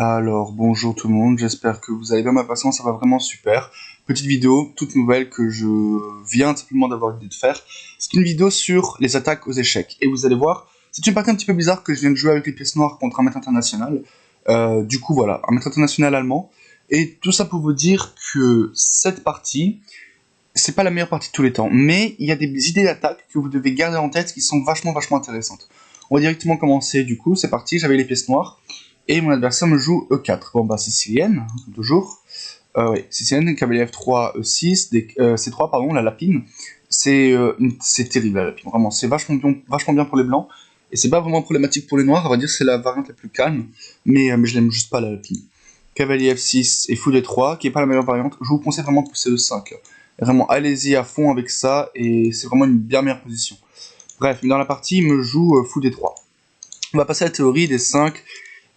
Alors, bonjour tout le monde, j'espère que vous allez bien, ma patience, ça va vraiment super. Petite vidéo, toute nouvelle que je viens simplement d'avoir l'idée de faire. C'est une vidéo sur les attaques aux échecs. Et vous allez voir, c'est une partie un petit peu bizarre que je viens de jouer avec les pièces noires contre un maître international. Du coup, voilà, un maître international allemand. Et tout ça pour vous dire que cette partie, c'est pas la meilleure partie de tous les temps. Mais il y a des idées d'attaque que vous devez garder en tête qui sont vachement intéressantes. On va directement commencer, du coup, c'est parti, j'avais les pièces noires. Et mon adversaire me joue E4. Bon, bah, sicilienne, comme toujours. Oui, sicilienne, cavalier F3, E6, C3, pardon, la lapine. C'est terrible, la lapine, vraiment. C'est vachement bien pour les blancs. Et c'est pas vraiment problématique pour les noirs, on va dire que c'est la variante la plus calme. Mais je l'aime juste pas, la lapine. Cavalier F6 et fou D3, qui est pas la meilleure variante. Je vous conseille vraiment de pousser E5. Vraiment, allez-y à fond avec ça, et c'est vraiment une bien meilleure position. Bref, dans la partie, il me joue fou D3. On va passer à la théorie des 5.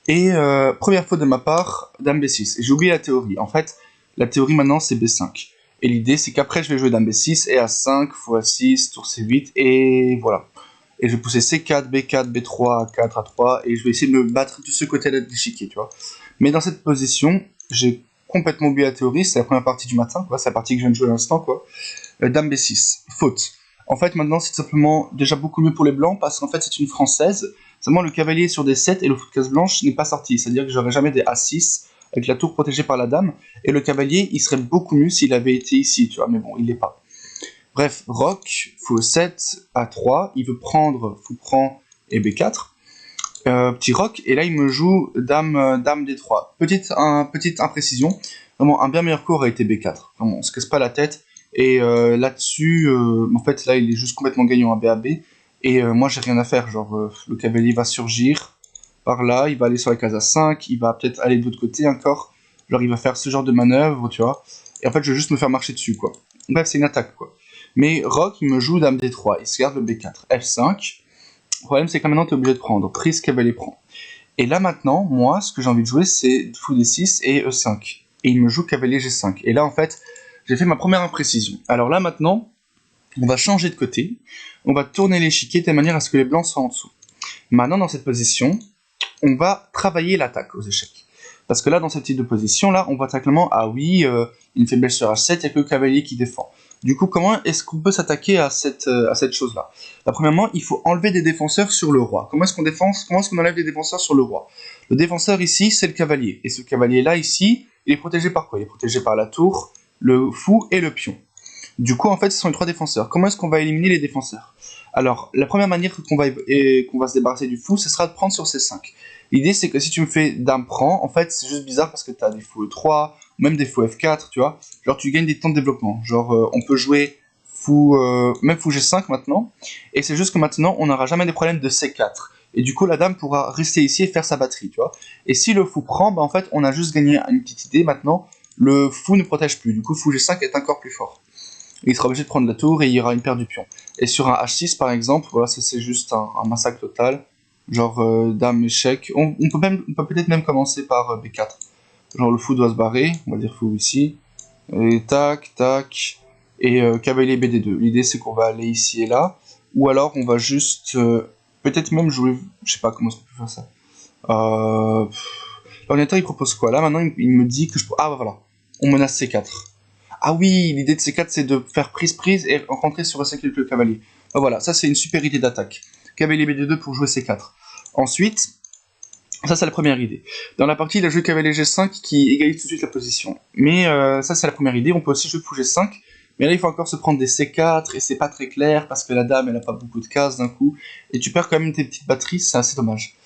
Et première faute de ma part, dame B6. Et j'ai oublié la théorie. En fait, la théorie maintenant c'est B5. Et l'idée c'est qu'après je vais jouer dame B6 et A5, fou A6, tour C8 et voilà. Et je vais pousser C4, B4, B3, A4, A3 et je vais essayer de me battre de ce côté de l'échiquier, tu vois. Mais dans cette position, j'ai complètement oublié la théorie, c'est la première partie du matin, quoi. C'est la partie que je viens de jouer à l'instant, quoi. Dame B6, faute. En fait, maintenant, c'est simplement déjà beaucoup mieux pour les blancs parce qu'en fait, c'est une française. Seulement, le cavalier sur des 7 et le fou de case blanche n'est pas sorti. C'est-à-dire que j'aurais jamais des A6 avec la tour protégée par la dame. Et le cavalier, il serait beaucoup mieux s'il avait été ici, tu vois. Mais bon, il l'est pas. Bref, roc, fou E7, A3. Il veut prendre, fou prend et B4. Petit roc. Et là, il me joue dame D3. Petite imprécision. Vraiment, un bien meilleur coup aurait été B4. Vraiment, on se casse pas la tête. Et là-dessus, en fait, là, il est juste complètement gagnant à BAB. Et moi, j'ai rien à faire. Genre, le cavalier va surgir par là, il va aller sur la case A5, il va peut-être aller de l'autre côté encore. Genre, il va faire ce genre de manœuvre, tu vois. Et en fait, je vais juste me faire marcher dessus, quoi. Bref, c'est une attaque, quoi. Mais Rock, il me joue dame D3, il se garde le B4. F5. Le problème, c'est que maintenant, tu es obligé de prendre. Prise, cavalier prend. Et là, maintenant, moi, ce que j'ai envie de jouer, c'est fou D6 et E5. Et il me joue cavalier G5. Et là, en fait, j'ai fait ma première imprécision. Alors là, maintenant, on va changer de côté. On va tourner l'échiquier de telle manière à ce que les blancs soient en dessous. Maintenant, dans cette position, on va travailler l'attaque aux échecs. Parce que là, dans ce type de position, là, on voit très clairement, ah oui, une faiblesse sur H7, il n'y a que le cavalier qui défend. Du coup, comment est-ce qu'on peut s'attaquer à cette chose-là? Premièrement, il faut enlever des défenseurs sur le roi. Comment est-ce qu'on enlève des défenseurs sur le roi? Le défenseur ici, c'est le cavalier. Et ce cavalier-là, ici, il est protégé par quoi? Il est protégé par la tour, le fou et le pion. Du coup, en fait, ce sont les trois défenseurs. Comment est-ce qu'on va éliminer les défenseurs? Alors, la première manière qu'on va se débarrasser du fou, ce sera de prendre sur C5. L'idée, c'est que si tu me fais dame prend, en fait, c'est juste bizarre parce que tu as des fous E3, ou même des fous F4, tu vois. Genre, tu gagnes des temps de développement. Genre, on peut jouer même fou G5 maintenant. Et c'est juste que maintenant, on n'aura jamais des problèmes de C4. Et du coup, la dame pourra rester ici et faire sa batterie, tu vois. Et si le fou prend, bah, en fait, on a juste gagné une petite idée. Maintenant, le fou ne protège plus. Du coup, fou G5 est encore plus fort. Il sera obligé de prendre la tour et il y aura une paire du pion. Et sur un H6 par exemple, voilà, ça c'est juste un massacre total. Genre dame échec. On peut peut-être même commencer par B4. Genre le fou doit se barrer, on va dire fou ici. Et tac, tac. Et cavalier BD2. L'idée c'est qu'on va aller ici et là. Ou alors on va juste peut-être même jouer. Je sais pas comment on peut faire ça. L'ordinateur il propose quoi? Là maintenant il me dit que je peux. Ah bah voilà. On menace C4. Ah oui, l'idée de C4 c'est de faire prise et rentrer sur E5 avec le cavalier. Ah, voilà, ça c'est une super idée d'attaque. Cavalier BD2 pour jouer C4. Ensuite, ça c'est la première idée. Dans la partie, il a joué cavalier G5 qui égalise tout de suite la position. Mais ça c'est la première idée, on peut aussi jouer fou G5. Mais là il faut encore se prendre des C4 et c'est pas très clair parce que la dame elle a pas beaucoup de cases d'un coup. Et tu perds quand même tes petites batteries, c'est assez dommage.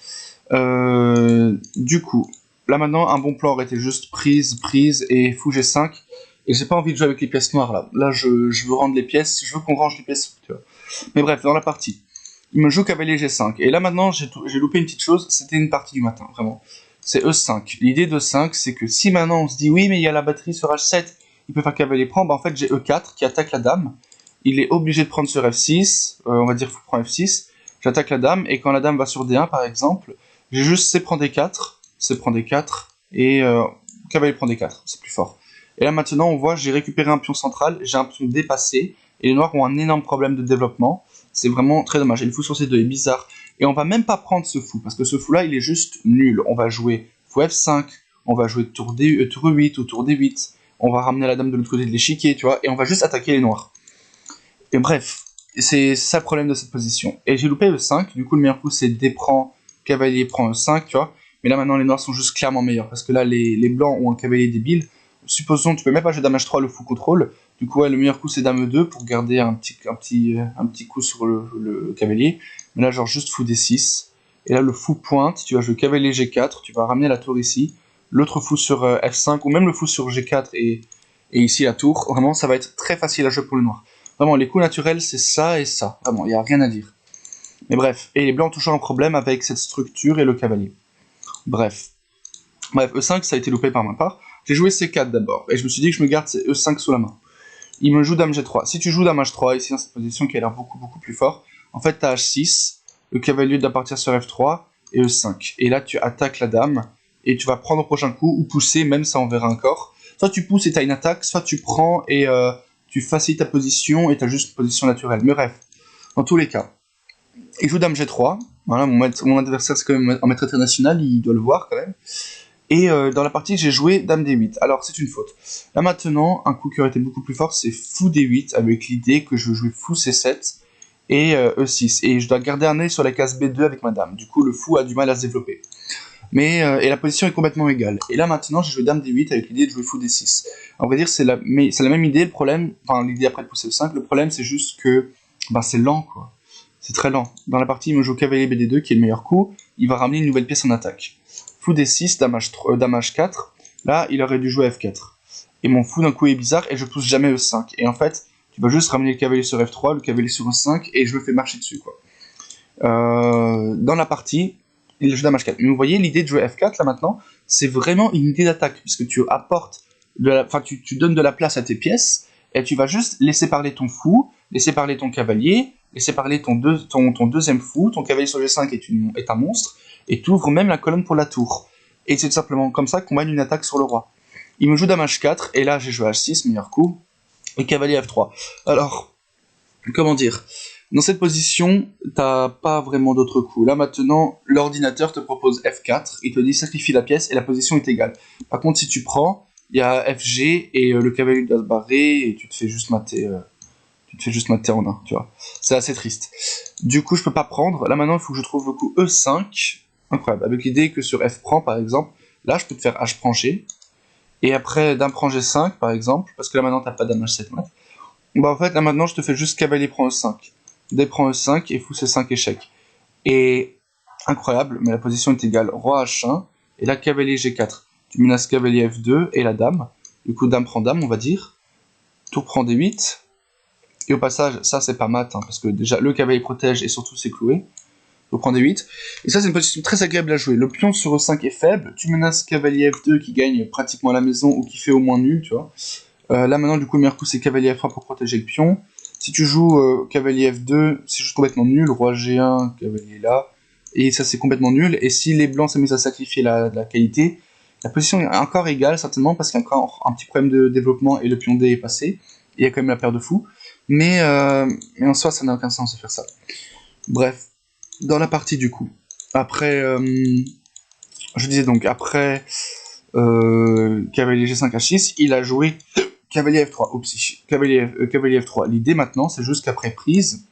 Du coup, là maintenant un bon plan aurait été juste prise et fou G5. Et j'ai pas envie de jouer avec les pièces noires là. Là, je veux rendre les pièces, je veux qu'on range les pièces, tu vois. Mais bref, dans la partie, il me joue cavalier G5. Et là maintenant, j'ai loupé une petite chose, c'était une partie du matin, vraiment. C'est E5. L'idée de 5, c'est que si maintenant on se dit oui, mais il y a la batterie sur H7, il peut faire cavalier prend, bah en fait j'ai E4 qui attaque la dame. Il est obligé de prendre sur F6, on va dire fou prend F6. J'attaque la dame, et quand la dame va sur D1 par exemple, j'ai juste C prend D4, C prend D4, et cavalier prend D4, c'est plus fort. Et là maintenant on voit j'ai récupéré un pion central, j'ai un pion dépassé, et les noirs ont un énorme problème de développement, c'est vraiment très dommage, et le fou sur C2 est bizarre, et on va même pas prendre ce fou, parce que ce fou là il est juste nul, on va jouer fou F5, on va jouer tour 8 ou tour D8, on va ramener la dame de l'autre côté de l'échiquier, tu vois, et on va juste attaquer les noirs. Et bref, c'est ça le problème de cette position. Et j'ai loupé E5, du coup le meilleur coup c'est D prend, cavalier prend E5, tu vois, mais là maintenant les noirs sont juste clairement meilleurs, parce que là les blancs ont un cavalier débile, supposons tu peux même pas jouer dame H3, le fou contrôle, du coup ouais, le meilleur coup c'est dame E2 pour garder un petit coup sur le cavalier, mais là genre juste fou D6, et là le fou pointe, tu vas jouer cavalier G4, tu vas ramener la tour ici, l'autre fou sur F5, ou même le fou sur G4 et ici la tour, vraiment ça va être très facile à jouer pour le noir. Vraiment, les coups naturels, c'est ça et ça. Vraiment, il n'y a rien à dire. Mais bref, et les blancs ont toujours un problème avec cette structure et le cavalier. Bref. Bref, E5, ça a été loupé par ma part. J'ai joué C4 d'abord, et je me suis dit que je me garde E5 sous la main. Il me joue dame G3. Si tu joues dame H3, ici dans cette position qui a l'air beaucoup plus fort, en fait, t'as H6, le cavalier doit partir sur F3, et E5. Et là, tu attaques la dame, et tu vas prendre au prochain coup, ou pousser, même ça on verra encore. Soit tu pousses et t'as une attaque, soit tu prends et tu facilites ta position et t'as juste une position naturelle. Mais bref, dans tous les cas, il joue dame G3. Voilà, mon adversaire c'est quand même un maître international, il doit le voir quand même. Et dans la partie, j'ai joué dame D8. Alors, c'est une faute. Là maintenant, un coup qui aurait été beaucoup plus fort, c'est fou D8, avec l'idée que je veux jouer fou C7 et E6. Et je dois garder un œil sur la case B2 avec ma dame. Du coup, le fou a du mal à se développer. Mais et la position est complètement égale. Et là maintenant, j'ai joué dame D8 avec l'idée de jouer fou D6. En vrai dire, c'est la même idée. Le problème, enfin l'idée après de pousser le 5, le problème c'est juste que c'est lent quoi. C'est très lent. Dans la partie, il me joue cavalier BD2 qui est le meilleur coup. Il va ramener une nouvelle pièce en attaque. Fou D6, dame H4. Là, il aurait dû jouer F4. Et mon fou d'un coup est bizarre et je pousse jamais E5. Et en fait, tu vas juste ramener le cavalier sur F3, le cavalier sur E5 et je le fais marcher dessus quoi. Dans la partie, il joue dame H4. Mais vous voyez, l'idée de jouer F4 là maintenant, c'est vraiment une idée d'attaque, puisque tu apportes, tu donnes de la place à tes pièces, et tu vas juste laisser parler ton fou, laisser parler ton cavalier, laisser parler ton deuxième fou, ton cavalier sur G5 est un monstre, et tu ouvres même la colonne pour la tour. Et c'est tout simplement comme ça qu'on mène une attaque sur le roi. Il me joue dame H4, et là j'ai joué H6, meilleur coup, et cavalier F3. Alors, comment dire ? Dans cette position, t'as pas vraiment d'autres coups. Là maintenant, l'ordinateur te propose F4, il te dit sacrifie la pièce et la position est égale. Par contre, si tu prends, il y a FG et le cavalier doit se barrer et tu te fais juste mater en 1, tu vois. C'est assez triste. Du coup, je peux pas prendre. Là maintenant, il faut que je trouve le coup E5. Incroyable. Avec l'idée que sur F prend, par exemple, là je peux te faire H prend G. Et après, dame prend G5, par exemple, parce que là maintenant t'as pas dame H7 mat. En fait, là maintenant, je te fais juste cavalier prend E5. D prend E5 et fou C5 échec. Et incroyable, mais la position est égale. Roi H1 et là cavalier G4. Tu menaces cavalier F2 et la dame. Du coup, dame prend dame, on va dire. Tour prend D8. Et au passage, ça c'est pas mat, hein, parce que déjà le cavalier protège et surtout c'est cloué. Tour prend D8. Et ça c'est une position très agréable à jouer. Le pion sur E5 est faible. Tu menaces cavalier F2 qui gagne pratiquement la maison ou qui fait au moins nul, tu vois. Là maintenant, du coup, le meilleur coup c'est cavalier F3 pour protéger le pion. Si tu joues cavalier F2, c'est juste complètement nul. Roi G1, cavalier là. Et ça, c'est complètement nul. Et si les blancs s'amusent à sacrifier la qualité, la position est encore égale, certainement, parce qu'il y a encore un petit problème de développement et le pion D est passé. Et il y a quand même la paire de fous. Mais en soi, ça n'a aucun sens de faire ça. Bref, dans la partie, du coup. Après, je disais donc, après cavalier G5 H6, il a joué cavalier F3, oupsie, cavalier F3. L'idée maintenant, c'est juste qu'après prise,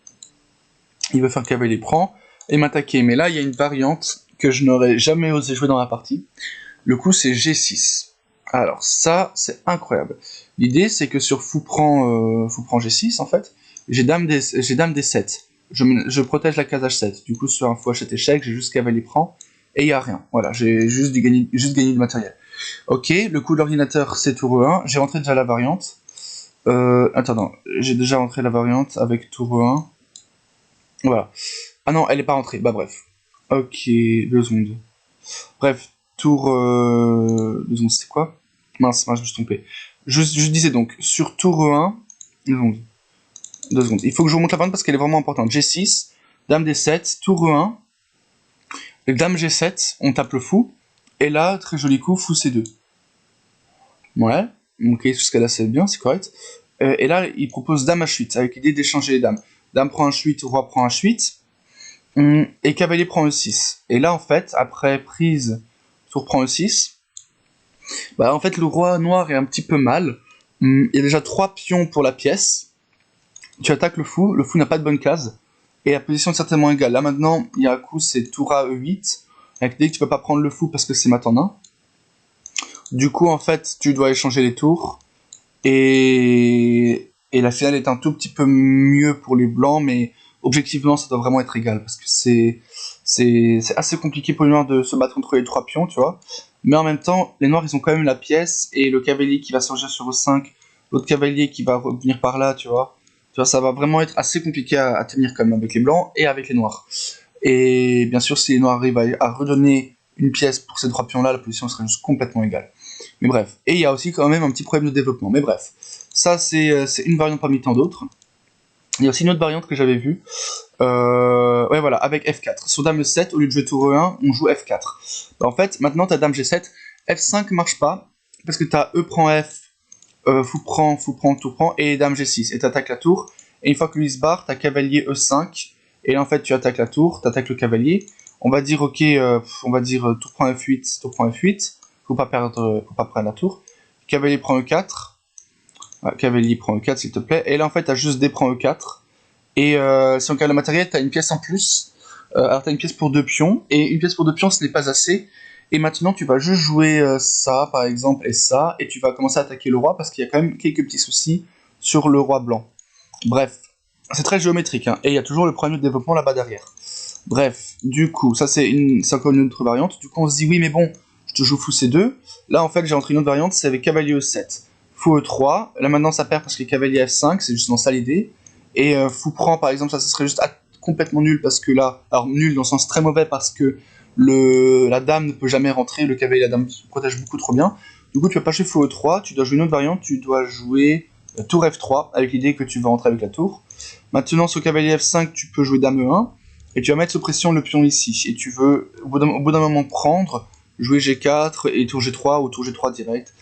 il veut faire cavalier prend et m'attaquer. Mais là, il y a une variante que je n'aurais jamais osé jouer dans la partie. Le coup, c'est G6. Alors ça, c'est incroyable. L'idée, c'est que sur fou prend G6, en fait, j'ai dame D7. Je protège la case H7. Du coup, sur un fou H7 échec, j'ai juste cavalier prend et il n'y a rien. Voilà, j'ai juste gagné du matériel. Ok, le coup de l'ordinateur c'est tour E1, j'ai rentré déjà la variante. Attends, j'ai déjà rentré la variante avec tour E1. Voilà. Ah non, elle est pas rentrée, bah bref. Ok, 2 secondes. Bref, tour... 2 secondes, c'était quoi? Mince, je me suis trompé. Je disais donc, sur tour E1... 2 secondes. Il faut que je remonte la variante parce qu'elle est vraiment importante. G6, dame D7, tour E1, dame G7, on tape le fou. Et là, très joli coup, fou C2. Ouais, ok, jusqu'à là c'est bien, c'est correct. Et là, il propose dame H8, avec l'idée d'échanger les dames. Dame prend H8, roi prend H8, et cavalier prend E6. Et là, en fait, après prise tour prend E6. Bah en fait le roi noir est un petit peu mal. Il y a déjà 3 pions pour la pièce. Tu attaques le fou n'a pas de bonne case. Et la position est certainement égale. Là maintenant, il y a un coup, c'est tour à E8. Avec l'idée que tu peux pas prendre le fou parce que c'est mat en 1. Du coup, en fait, tu dois échanger les tours. Et la finale est un tout petit peu mieux pour les blancs, mais objectivement, ça doit vraiment être égal. Parce que c'est assez compliqué pour les noirs de se battre contre les 3 pions, tu vois. Mais en même temps, les noirs, ils ont quand même la pièce. Et le cavalier qui va surgir sur E5. L'autre cavalier qui va revenir par là, tu vois. Tu vois, ça va vraiment être assez compliqué à tenir quand même avec les blancs et avec les noirs. Et bien sûr, si les noirs arrivent à redonner une pièce pour ces 3 pions-là, la position serait juste complètement égale. Mais bref. Et il y a aussi quand même un petit problème de développement. Mais bref. Ça, c'est une variante parmi tant d'autres. Il y a aussi une autre variante que j'avais vue. Ouais, voilà, avec F4. Sur dame E7, au lieu de jouer tour E1, on joue F4. Bah, en fait, maintenant, t'as dame G7. F5 marche pas, parce que t'as E prend F, fou prend, tour prend, et dame G6. Et t'attaques la tour. Et une fois que lui se barre, t'as cavalier E5. Et là, en fait, tu attaques la tour, t'attaques le cavalier. On va dire, ok, on va dire tour prend F8, tour prend F8. Faut pas perdre la tour. Cavalier prend E4. Cavalier prend E4 s'il te plaît. Et là en fait t'as juste D prend E4. Et si on regarde le matériel, t'as une pièce en plus. Alors t'as une pièce pour 2 pions. Et une pièce pour 2 pions ce n'est pas assez. Et maintenant tu vas juste jouer ça par exemple et ça. Et tu vas commencer à attaquer le roi parce qu'il y a quand même quelques petits soucis sur le roi blanc. Bref, c'est très géométrique. Hein, et il y a toujours le problème de développement là-bas derrière. Bref, du coup, ça c'est encore une autre variante. Du coup on se dit oui mais bon, je te joue fou C2. Là en fait j'ai entré une autre variante, c'est avec cavalier E7. Fou E3, là maintenant ça perd parce que cavalier F5, c'est justement ça l'idée. Et fou prend par exemple, ça serait juste complètement nul parce que là, alors nul dans le sens très mauvais parce que la dame ne peut jamais rentrer, le cavalier et la dame se protègent beaucoup trop bien. Du coup tu vas pas jouer fou E3, tu dois jouer une autre variante, tu dois jouer tour F3 avec l'idée que tu vas rentrer avec la tour. Maintenant sur cavalier F5 tu peux jouer dame E1 et tu vas mettre sous pression le pion ici. Et tu veux au bout d'un moment prendre, jouer G4 et tour G3 ou tour G3 direct.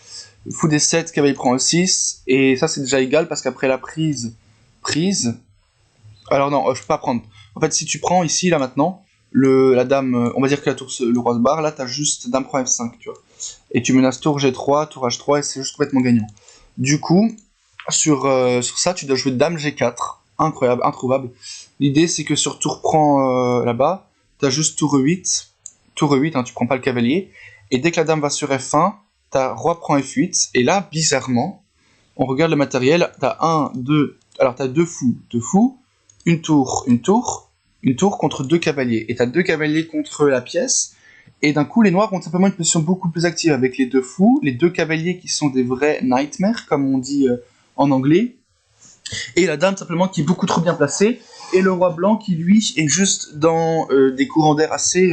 Fou D7, cavalier prend E6, et ça c'est déjà égal parce qu'après la prise, alors non, je peux pas prendre. En fait, si tu prends ici, là maintenant, la dame, on va dire que le roi se barre, là t'as juste dame prend F5, tu vois. Et tu menaces tour G3, tour H3, et c'est juste complètement gagnant. Du coup, sur ça, tu dois jouer dame G4, incroyable, introuvable. L'idée c'est que sur tour prend là-bas, t'as juste tour E8, hein, tu prends pas le cavalier, et dès que la dame va sur F1, t'as roi prend F8, et là, bizarrement, on regarde le matériel, t'as 1, 2, alors t'as 2 fous, une tour contre 2 cavaliers, et t'as 2 cavaliers contre la pièce, et d'un coup, les noirs ont simplement une position beaucoup plus active avec les 2 fous, les 2 cavaliers qui sont des vrais nightmares, comme on dit en anglais, et la dame simplement qui est beaucoup trop bien placée, et le roi blanc qui lui est juste dans des courants d'air assez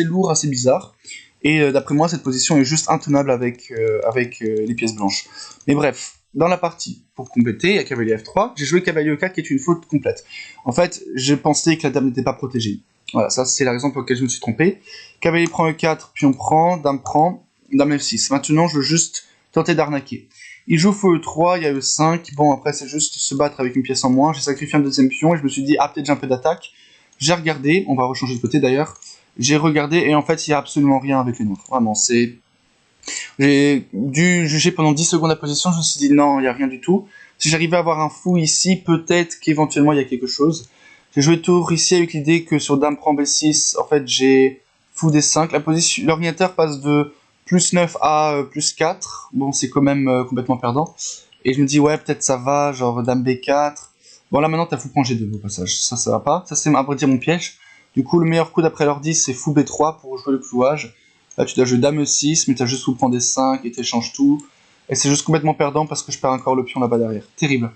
lourds, assez bizarres. Et d'après moi, cette position est juste intenable avec les pièces blanches. Mais bref, dans la partie, pour compléter, à cavalier F3, j'ai joué cavalier E4 qui est une faute complète. En fait, je pensais que la dame n'était pas protégée. Voilà, ça c'est la raison pour laquelle je me suis trompé. Cavalier prend E4, pion prend, dame F6. Maintenant, je veux juste tenter d'arnaquer. Il joue fou E3, il y a E5, bon après c'est juste se battre avec une pièce en moins, j'ai sacrifié un deuxième pion et je me suis dit, ah peut-être j'ai un peu d'attaque. J'ai regardé, on va rechanger de côté d'ailleurs, j'ai regardé et en fait il n'y a absolument rien avec les noirs. Vraiment, c'est... J'ai dû juger pendant 10 secondes la position, je me suis dit non, il n'y a rien du tout. Si j'arrivais à avoir un fou ici, peut-être qu'éventuellement il y a quelque chose. J'ai joué tour ici avec l'idée que sur dame prend B6, en fait j'ai fou D5. L'ordinateur passe de plus 9 à plus 4. Bon, c'est quand même complètement perdant. Et je me dis ouais, peut-être ça va, genre dame B4. Bon là maintenant t'as fou prend G2 au passage, ça va pas. Ça c'est à vrai dire mon piège. Du coup, le meilleur coup d'après l'ordi, c'est fou B3 pour jouer le clouage. Là, tu dois jouer dame E6, mais tu as juste fou prendre D5 et tu échanges tout. Et c'est juste complètement perdant parce que je perds encore le pion là-bas derrière. Terrible.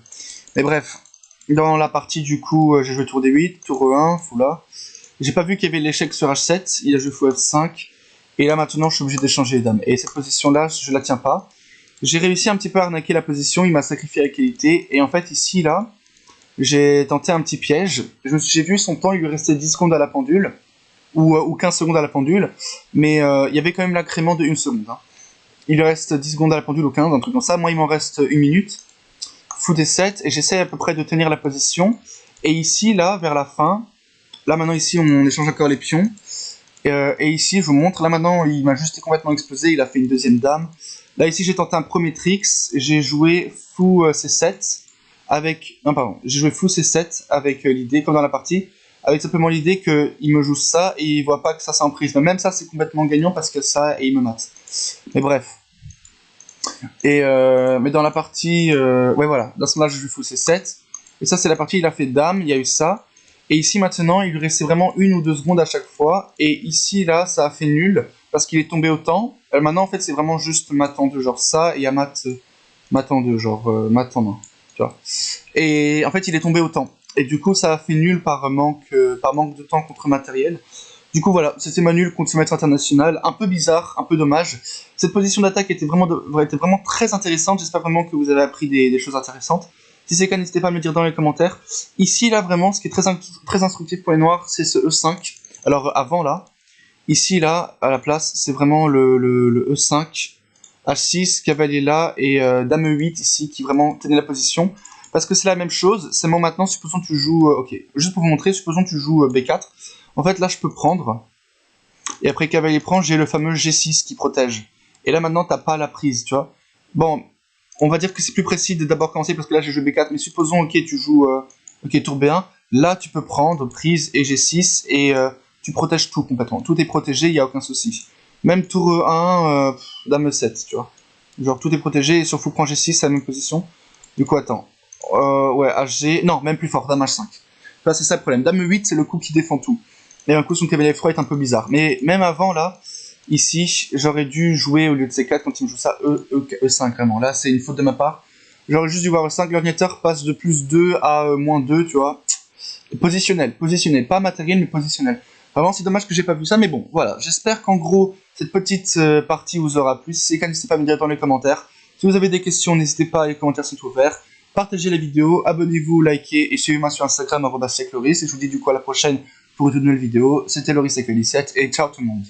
Mais bref, dans la partie, du coup, j'ai joué tour D8, tour E1, fou là. J'ai pas vu qu'il y avait l'échec sur H7, il a joué fou F5. Et là, maintenant, je suis obligé d'échanger les dames. Et cette position-là, je la tiens pas. J'ai réussi un petit peu à arnaquer la position, il m'a sacrifié la qualité. Et en fait, ici, là, j'ai tenté un petit piège. J'ai vu son temps, il lui restait 10 secondes à la pendule, ou 15 secondes à la pendule, mais il y avait quand même l'incrément de 1 seconde. Hein. Il lui reste 10 secondes à la pendule ou 15, un truc comme ça. Moi, il m'en reste 1 minute. Fou D7, et j'essaie à peu près de tenir la position. Et ici, là, vers la fin, là maintenant, ici, on échange encore les pions. Et ici, je vous montre, là maintenant, il m'a juste complètement explosé, il a fait une deuxième dame. Là, ici, j'ai tenté un premier tricks, j'ai joué fou C7 avec... Non, pardon, j'ai joué fou C7 avec l'idée, comme dans la partie, avec simplement l'idée qu'il me joue ça et il voit pas que ça c'est en prise. Mais même ça, c'est complètement gagnant parce que ça, et il me mate. Mais bref. Mais dans la partie... ouais, voilà, dans ce moment-là, je joue fou C7. Et ça, c'est la partie, il a fait dame, il y a eu ça. Et ici, maintenant, il lui restait vraiment 1 ou 2 secondes à chaque fois. Et ici, là, ça a fait nul, parce qu'il est tombé autant. Maintenant, en fait, c'est vraiment juste mat en 2, genre ça, et à mat en 2, genre mat en 1, tu vois. Et en fait, il est tombé autant. Et du coup, ça a fait nul par manque de temps contre matériel. Du coup, voilà, c'était ma nul contre ce maître international. Un peu bizarre, un peu dommage. Cette position d'attaque était vraiment très intéressante. J'espère vraiment que vous avez appris des choses intéressantes. Si c'est le cas, n'hésitez pas à me le dire dans les commentaires. Ici, là, vraiment, ce qui est très instructif pour les noirs, c'est ce E5. Alors, avant, là, ici, là, à la place, c'est vraiment le E5, H6, cavalier là, et dame E8, ici, qui vraiment tenait la position. Parce que c'est la même chose, seulement maintenant, supposons que tu joues... ok, juste pour vous montrer, supposons que tu joues B4. En fait, là, je peux prendre, et après cavalier prend, j'ai le fameux G6 qui protège. Et là, maintenant, t'as pas la prise, tu vois. Bon, on va dire que c'est plus précis de d'abord commencer parce que là j'ai joué B4, mais supposons, ok, tu joues tour B1, là tu peux prendre prise et G6 et tu protèges tout complètement. Tout est protégé, il n'y a aucun souci. Même tour 1, dame 7, tu vois. Genre tout est protégé et sur fou prend G6, c'est la même position. Du coup, attends. Ouais, HG, non, même plus fort, dame H5. Là, c'est ça le problème. Dame 8, c'est le coup qui défend tout. Et un coup, son cavalier F3 est un peu bizarre. Mais même avant, là, ici, j'aurais dû jouer au lieu de C4 quand il me joue ça E5 vraiment. Là, c'est une faute de ma part. J'aurais juste dû voir E5. L'ordinateur passe de plus 2 à moins 2, tu vois. Positionnel, pas matériel, mais positionnel. Vraiment, c'est dommage que j'ai pas vu ça, mais bon, voilà. J'espère qu'en gros, cette petite partie vous aura plu. Si c'est le cas, n'hésitez pas à me dire dans les commentaires. Si vous avez des questions, n'hésitez pas, les commentaires sont ouverts. Partagez la vidéo, abonnez-vous, likez et suivez-moi sur Instagram @secloris. Et je vous dis du coup à la prochaine pour une nouvelle vidéo. C'était Loris avec 17 et ciao tout le monde.